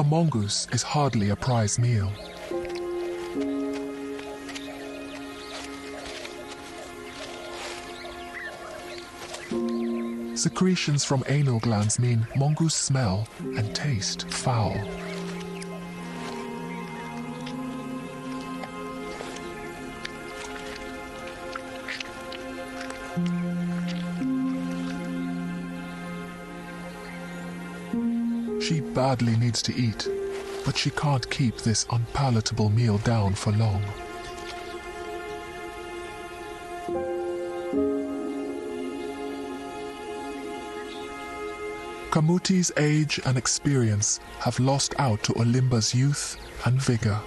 A mongoose is hardly a prize meal. Secretions from anal glands mean mongoose smell and taste foul. She badly needs to eat, but she can't keep this unpalatable meal down for long. Kamuti's age and experience have lost out to Olimba's youth and vigor.